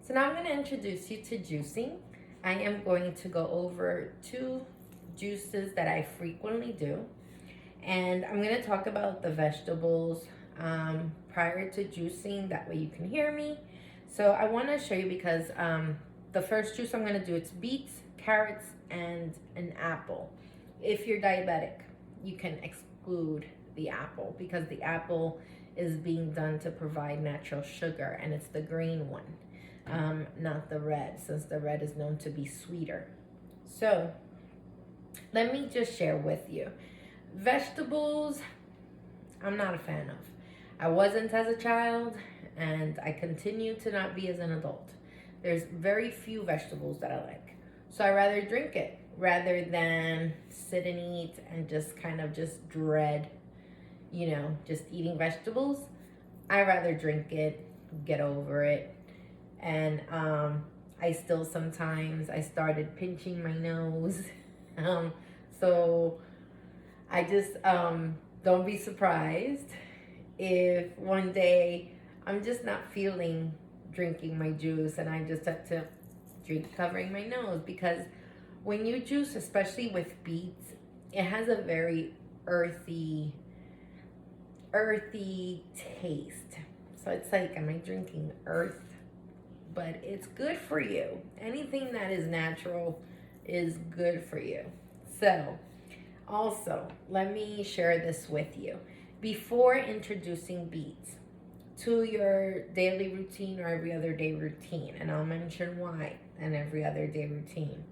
So now I'm going to introduce you to juicing. I am going to go over two juices that I frequently do. And I'm going to talk about the vegetables prior to juicing. That way you can hear me. So I want to show you because the first juice I'm going to do, it's beets, carrots, and an apple. If you're diabetic, you can exclude the apple because the apple is being done to provide natural sugar, and it's the green one, not the red, since the red is known to be sweeter. So let me just share with you. Vegetables, I'm not a fan of. I wasn't as a child, and I continue to not be as an adult. There's very few vegetables that I like. So I rather drink it rather than sit and eat and just kind of just dread, just eating vegetables. I rather drink it, get over it. And I still sometimes, I started pinching my nose. So I just, don't be surprised if one day I'm just not feeling drinking my juice and I just have to drink covering my nose, because when you juice, especially with beets, it has a very earthy taste. So it's like, am I drinking earth? But it's good for you. Anything that is natural is good for you. So also, let me share this with you. Before introducing beets to your daily routine or every other day routine, and I'll mention why an every other day routine,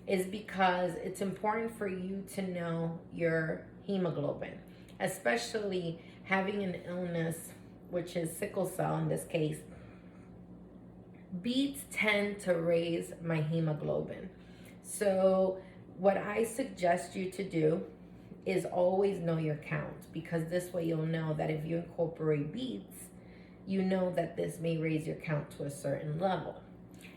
is because it's important for you to know your hemoglobin, especially having an illness, which is sickle cell in this case. Beets tend to raise my hemoglobin. So what I suggest you to do is always know your count, because this way you'll know that if you incorporate beets, you know that this may raise your count to a certain level.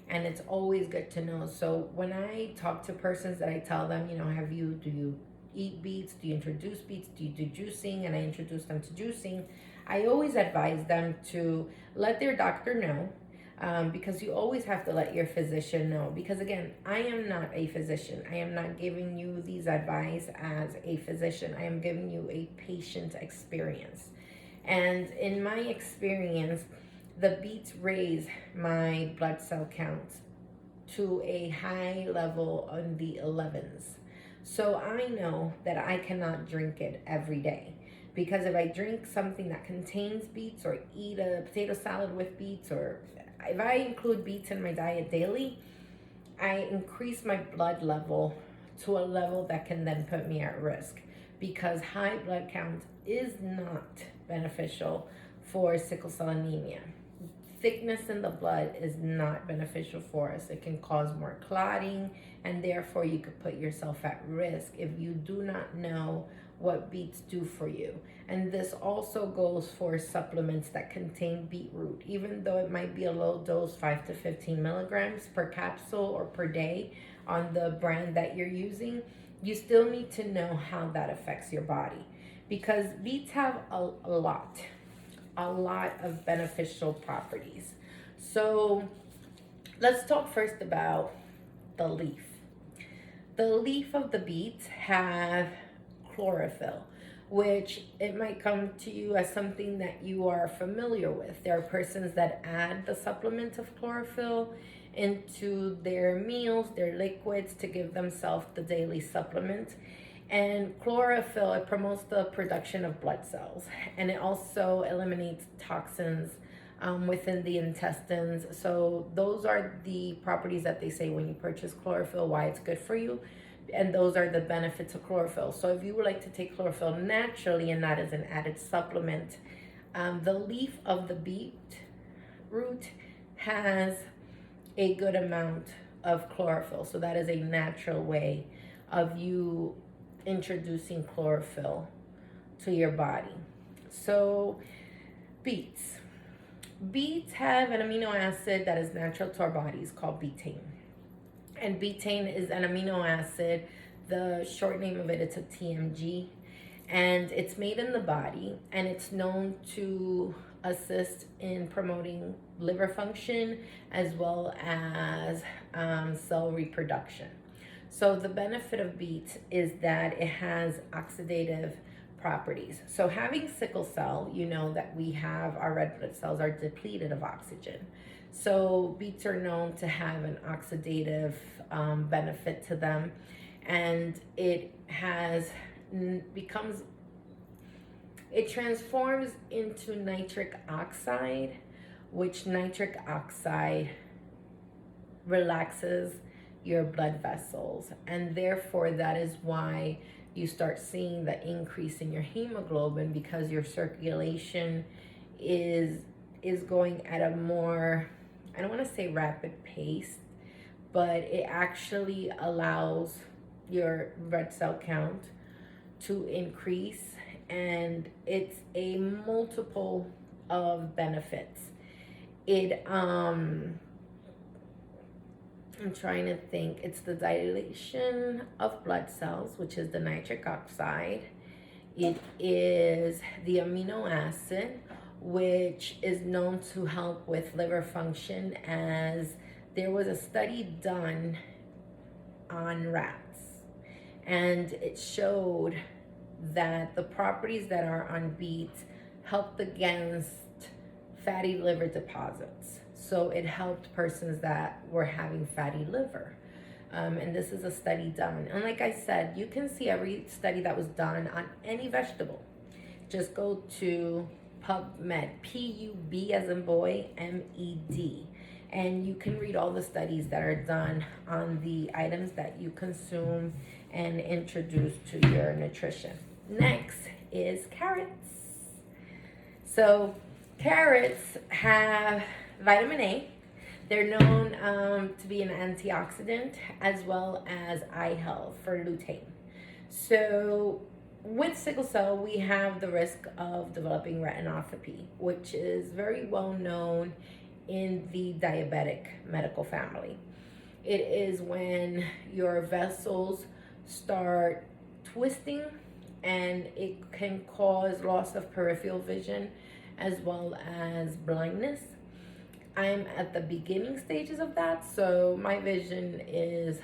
And it's always good to know. So when I talk to persons that I tell them, do you eat beets? Do you introduce beets? Do you do juicing? And I introduce them to juicing. I always advise them to let their doctor know, because you always have to let your physician know. Because again, I am not a physician. I am not giving you these advice as a physician. I am giving you a patient experience. And in my experience, the beets raise my blood cell count to a high level on the 11s. So I know that I cannot drink it every day, because if I drink something that contains beets or eat a potato salad with beets, or if I include beets in my diet daily, I increase my blood level to a level that can then put me at risk, because high blood count is not beneficial for sickle cell anemia. Thickness in the blood is not beneficial for us. It can cause more clotting, and therefore you could put yourself at risk if you do not know what beets do for you. And this also goes for supplements that contain beetroot. Even though it might be a low dose, 5 to 15 milligrams per capsule or per day on the brand that you're using, you still need to know how that affects your body, because beets have a lot of beneficial properties. So let's talk first about the leaf. The leaf of the beets have chlorophyll, which it might come to you as something that you are familiar with. There are persons that add the supplement of chlorophyll into their meals, their liquids, to give themselves the daily supplement. And chlorophyll, it promotes the production of blood cells, and it also eliminates toxins within the intestines. So those are the properties that they say when you purchase chlorophyll, why it's good for you. And those are the benefits of chlorophyll. So if you would like to take chlorophyll naturally and not as an added supplement, the leaf of the beet root has a good amount of chlorophyll. So that is a natural way of you introducing chlorophyll to your body. So beets have an amino acid that is natural to our bodies called betaine. And betaine is an amino acid. The short name of it, it's a TMG, and it's made in the body, and it's known to assist in promoting liver function as well as cell reproduction. So the benefit of beets is that it has oxidative properties. So having sickle cell, you know that we have our red blood cells are depleted of oxygen. So beets are known to have an oxidative benefit to them, and it transforms into nitric oxide, which nitric oxide relaxes your blood vessels, and therefore that is why you start seeing the increase in your hemoglobin, because your circulation is going at a more, I don't want to say rapid pace, but it actually allows your red cell count to increase, and it's a multiple of benefits. I'm trying to think. It's the dilation of blood cells, which is the nitric oxide. It is the amino acid, which is known to help with liver function, as there was a study done on rats, and it showed that the properties that are on beets helped against fatty liver deposits. So it helped persons that were having fatty liver. And this is a study done. And like I said, you can see every study that was done on any vegetable. Just go to PubMed, P-U-B as in boy, M-E-D. And you can read all the studies that are done on the items that you consume and introduce to your nutrition. Next is carrots. So carrots have vitamin A. They're known to be an antioxidant, as well as eye health for lutein. So with sickle cell, we have the risk of developing retinopathy, which is very well known in the diabetic medical family. It is when your vessels start twisting, and it can cause loss of peripheral vision as well as blindness. I'm at the beginning stages of that, so my vision is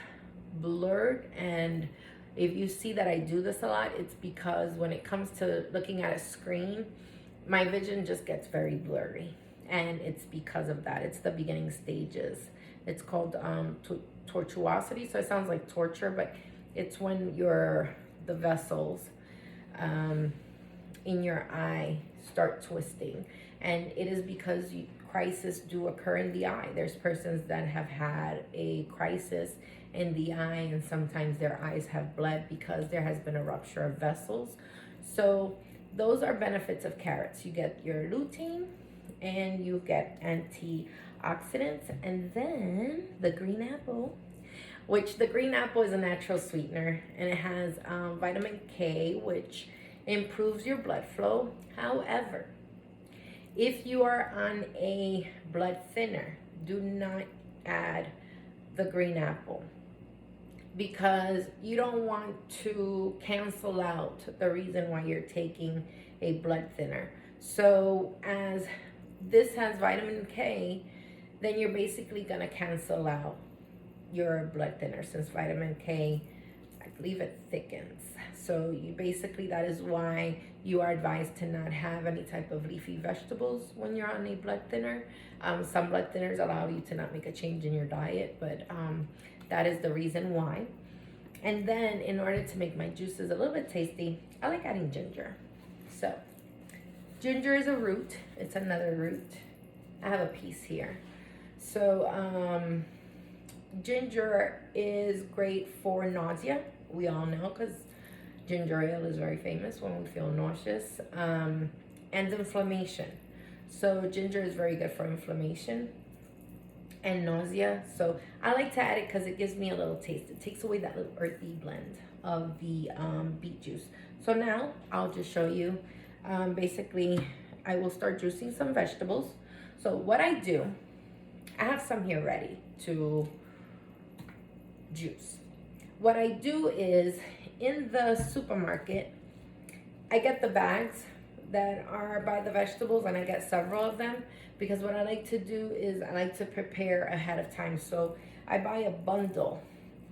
blurred, and if you see that I do this a lot, it's because when it comes to looking at a screen, my vision just gets very blurry, and it's because of that. It's the beginning stages. It's called tortuosity, so it sounds like torture, but it's when the vessels in your eye start twisting, and it is because crises do occur in the eye. There's persons that have had a crisis in the eye, and sometimes their eyes have bled because there has been a rupture of vessels. So those are benefits of carrots. You get your lutein and you get antioxidants. And then the green apple, which the green apple is a natural sweetener, and it has vitamin K, which improves your blood flow. However, if you are on a blood thinner, do not add the green apple, because you don't want to cancel out the reason why you're taking a blood thinner. So as this has vitamin K, then you're basically going to cancel out your blood thinner, since vitamin K, I believe it thickens. So that is why you are advised to not have any type of leafy vegetables when you're on a blood thinner. Some blood thinners allow you to not make a change in your diet, but that is the reason why. And then in order to make my juices a little bit tasty, I like adding ginger. So ginger is a root. It's another root. I have a piece here. So ginger is great for nausea. We all know, because ginger ale is very famous when we feel nauseous, and inflammation. So ginger is very good for inflammation and nausea. So I like to add it because it gives me a little taste. It takes away that little earthy blend of the beet juice. So now I'll just show you. Basically, I will start juicing some vegetables. So what I do, I have some here ready to juice. What I do is, in the supermarket, I get the bags that are by the vegetables, and I get several of them, because what I like to do is I like to prepare ahead of time. So I buy a bundle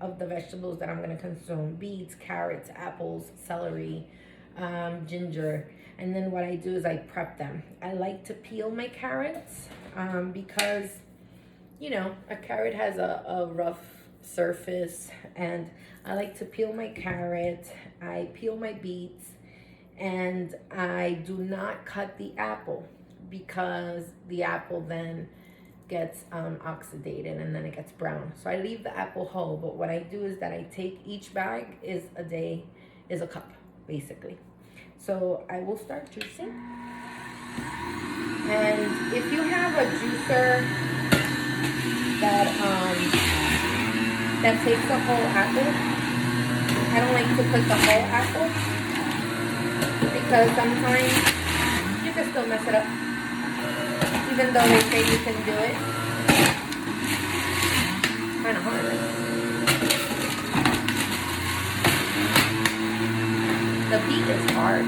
of the vegetables that I'm going to consume: beets, carrots, apples, celery, ginger. And then what I do is I prep them. I like to peel my carrots because, you know, a carrot has a rough surface, and I like to peel my carrot. I peel my beets, and I do not cut the apple, because the apple then gets oxidated and then it gets brown. So I leave the apple whole, but what I do is that I take each bag is a cup, basically. So I will start juicing. And if you have a juicer that takes a whole apple, I don't like to put the whole apple, because sometimes you can still mess it up, even though they say you can do it. It's kind of hard, right? The beet is hard.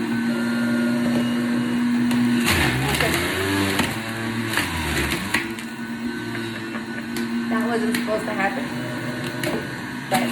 That wasn't supposed to happen, but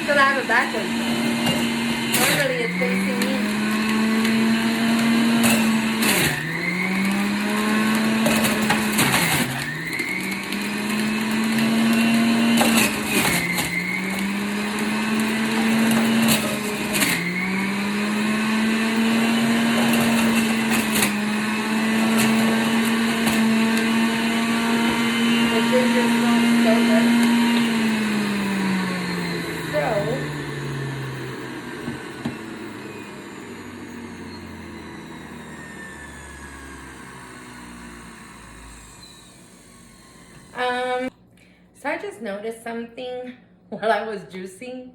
still have it backwards. Normally it's facing me. The ginger smells so good. So I just noticed something while I was juicing.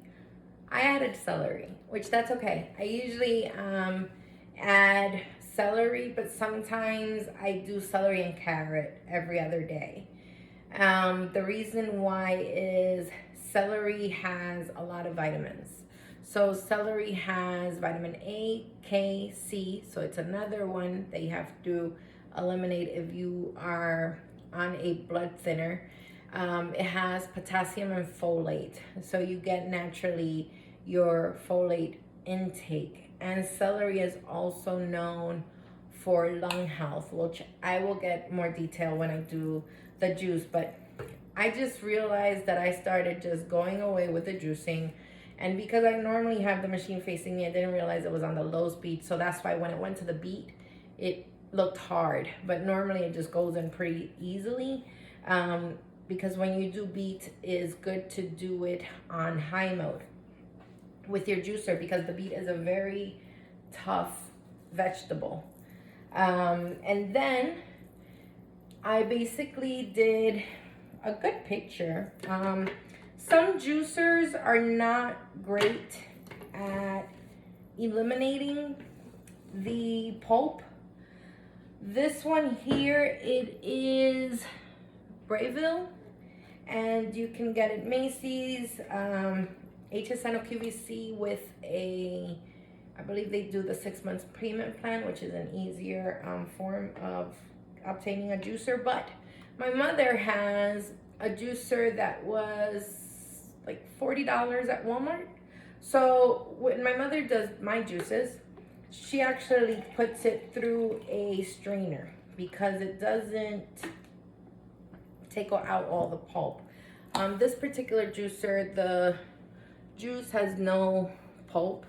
I added celery, which that's okay. I usually add celery, but sometimes I do celery and carrot every other day. The reason why is celery has a lot of vitamins. So celery has vitamin A, K, C. So it's another one that you have to eliminate if you are on a blood thinner. It has potassium and folate. So you get naturally your folate intake. And celery is also known for lung health, which I will get more detail when I do the juice. But I just realized that I started just going away with the juicing. And because I normally have the machine facing me, I didn't realize it was on the low speed. So that's why when it went to the beet, it looked hard. But normally it just goes in pretty easily. Because when you do beet, it's good to do it on high mode with your juicer, because the beet is a very tough vegetable. And then I basically did a good picture. Some juicers are not great at eliminating the pulp. This one here, it is Brayville, and you can get it Macy's, HSN or QVC with a, I believe they do the 6 months payment plan, which is an easier form of obtaining a juicer. But my mother has a juicer that was like $40 at Walmart. So when my mother does my juices, she actually puts it through a strainer because it doesn't take out all the pulp. This particular juicer, the juice has no pulp,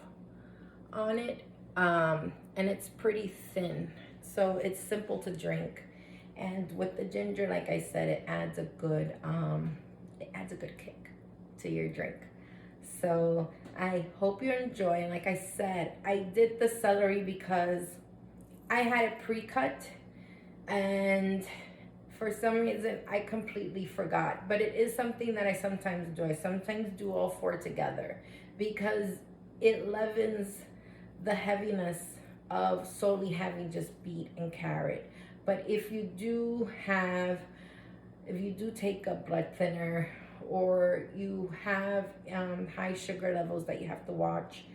on it, and it's pretty thin, so it's simple to drink. And with the ginger, like I said, it adds a good kick to your drink. So I hope you enjoy. And like I said, I did the celery because I had it pre-cut, and for some reason I completely forgot. But it is something that I sometimes do. I sometimes do all four together because it leavens the heaviness of solely having just beet and carrot. But if you do take a blood thinner, or you have high sugar levels that you have to watch,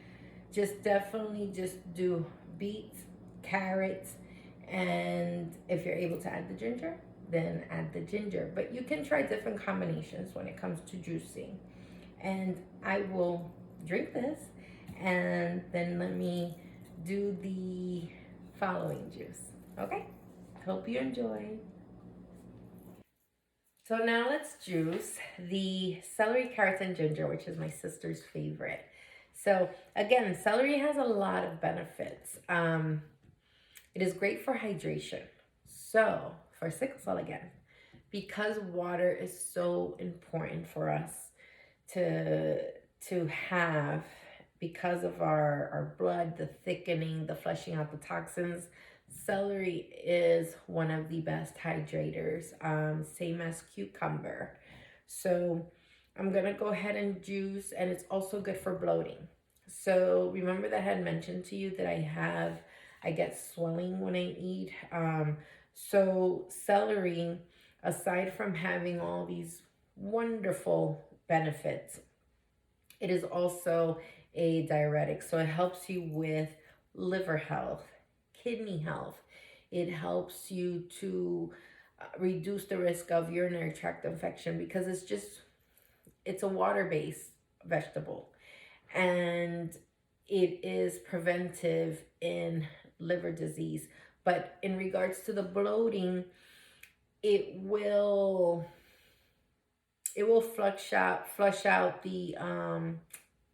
just definitely just do beets, carrots, and if you're able to add the ginger, then add the ginger. But you can try different combinations when it comes to juicing. And I will drink this, and then let me do the following juice. Okay? Hope you enjoy. So now let's juice the celery, carrots, and ginger, which is my sister's favorite. So again, celery has a lot of benefits. It is great for hydration. So for sickle cell again, because water is so important for us to have, because of our blood, the thickening, the flushing out the toxins. Celery is one of the best hydrators, same as cucumber. So I'm gonna go ahead and juice, and it's also good for bloating. So remember that I had mentioned to you that I get swelling when I eat. So celery, aside from having all these wonderful benefits, it is also a diuretic. So it helps you with liver health, kidney health. It helps you to reduce the risk of urinary tract infection, because it's a water-based vegetable, and it is preventive in liver disease. But in regards to the bloating, it will flush out the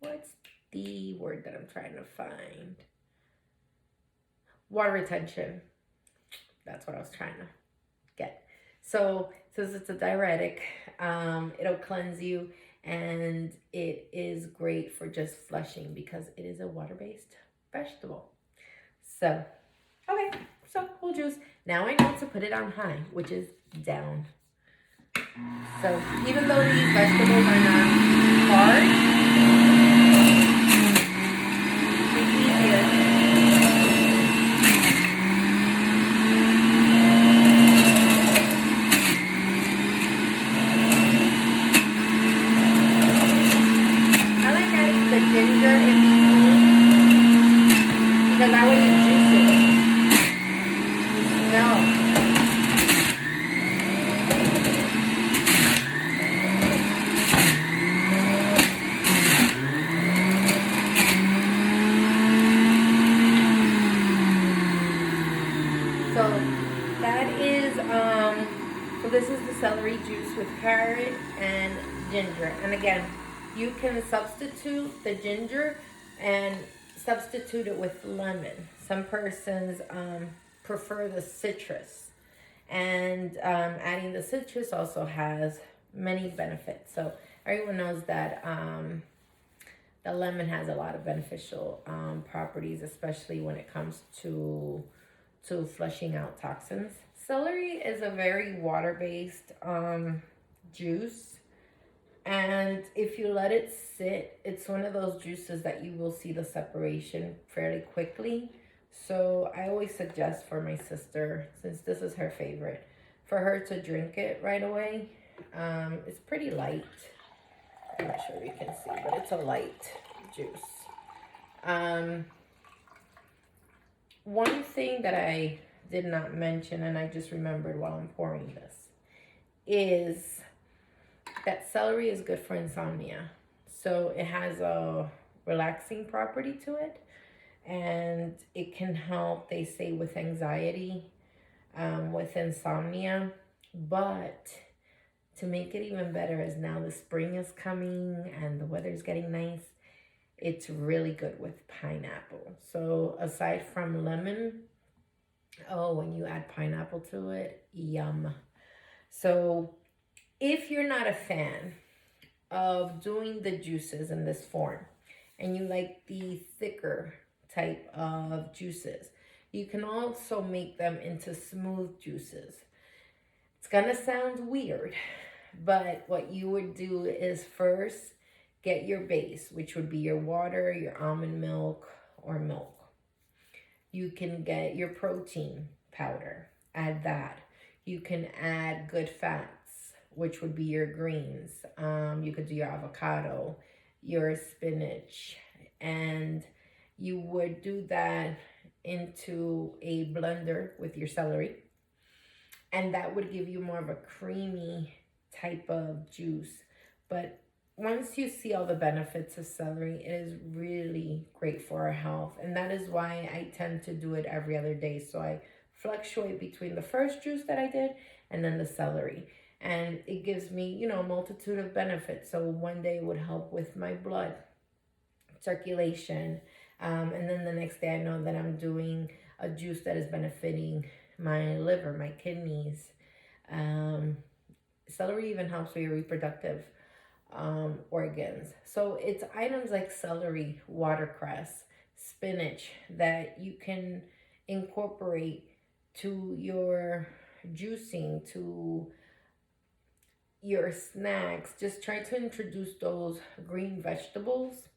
what's the word that I'm trying to find? Water retention. That's what I was trying to get. So since it's a diuretic, it'll cleanse you, and it is great for just flushing because it is a water-based vegetable. So, okay, so we'll juice. Now I know to put it on high, which is down. So even though these vegetables are not hard, it's easier. I like adding the ginger in between, because that way you juice it. You smell. So that is, so this is the celery juice with carrot and ginger. And again, you can substitute the ginger and substitute it with lemon. Some persons prefer the citrus. And adding the citrus also has many benefits. So everyone knows that the lemon has a lot of beneficial properties, especially when it comes to flushing out toxins. Celery is a very water-based juice, and if you let it sit, it's one of those juices that you will see the separation fairly quickly. So I always suggest for my sister, since this is her favorite, for her to drink it right away. It's pretty light. I'm not sure if you can see, but it's a light juice. One thing that I did not mention, and I just remembered while I'm pouring this, is that celery is good for insomnia. So it has a relaxing property to it, and it can help, they say, with anxiety, with insomnia. But to make it even better, as now the spring is coming and the weather's getting nice, it's really good with pineapple. So aside from lemon, oh, when you add pineapple to it, yum. So if you're not a fan of doing the juices in this form and you like the thicker type of juices, you can also make them into smooth juices. It's gonna sound weird, but what you would do is first get your base, which would be your water, your almond milk, or milk. You can get your protein powder, add that. You can add good fats, which would be your greens. You could do your avocado, your spinach, and you would do that into a blender with your celery. And that would give you more of a creamy type of juice. But once you see all the benefits of celery, it is really great for our health. And that is why I tend to do it every other day. So I fluctuate between the first juice that I did and then the celery. And it gives me, you know, a multitude of benefits. So one day it would help with my blood circulation. And then the next day I know that I'm doing a juice that is benefiting my liver, my kidneys. Celery even helps with your reproductive organs. So it's items like celery, watercress, spinach that you can incorporate to your juicing, to your snacks. Just try to introduce those green vegetables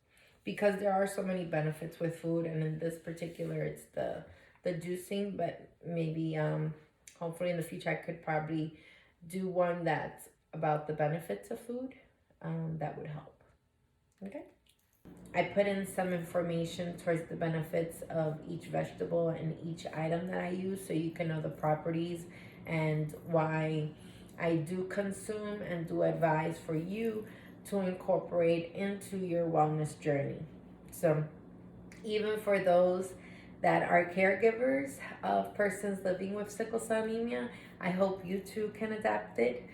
because there are so many benefits with food, and in this particular it's the juicing. But maybe hopefully in the future I could probably do one that's about the benefits of food. That would help. Okay. I put in some information towards the benefits of each vegetable and each item that I use so you can know the properties and why I do consume and do advise for you to incorporate into your wellness journey. So even for those that are caregivers of persons living with sickle cell anemia, I hope you too can adapt it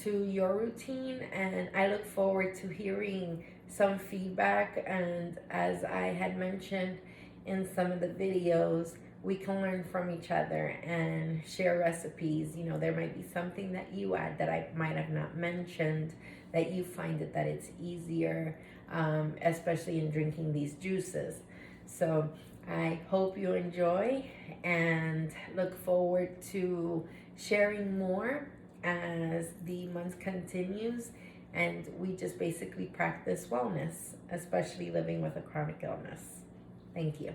to your routine, and I look forward to hearing some feedback. And as I had mentioned in some of the videos, we can learn from each other and share recipes. You know, there might be something that you add that I might have not mentioned, that you find it that it's easier, especially in drinking these juices. So I hope you enjoy and look forward to sharing more as the month continues and we just basically practice wellness, especially living with a chronic illness. Thank you.